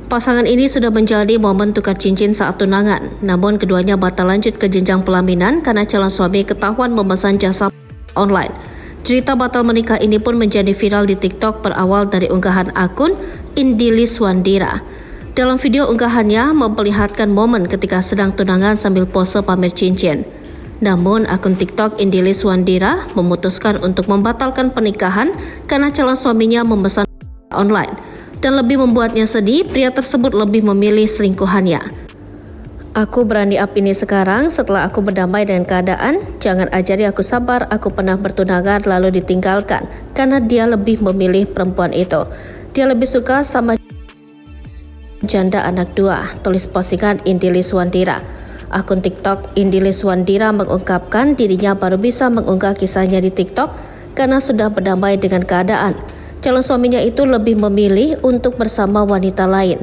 Pasangan ini sudah menjalani momen tukar cincin saat tunangan, namun keduanya batal lanjut ke jenjang pelaminan karena calon suami ketahuan memesan jasa online. Cerita batal menikah ini pun menjadi viral di TikTok berawal dari unggahan akun Indiliswandira. Dalam video unggahannya memperlihatkan momen ketika sedang tunangan sambil pose pamer cincin. Namun akun TikTok Indiliswandira memutuskan untuk membatalkan pernikahan karena calon suaminya memesan online. Dan lebih membuatnya sedih, pria tersebut lebih memilih selingkuhannya. Aku berani up ini sekarang setelah aku berdamai dengan keadaan. Jangan ajari aku sabar, aku pernah bertunangan lalu ditinggalkan karena dia lebih memilih perempuan itu. Dia lebih suka sama janda anak 2, tulis postingan Indiliswandira. Akun TikTok Indiliswandira mengungkapkan dirinya baru bisa mengunggah kisahnya di TikTok karena sudah berdamai dengan keadaan. Calon suaminya itu lebih memilih untuk bersama wanita lain.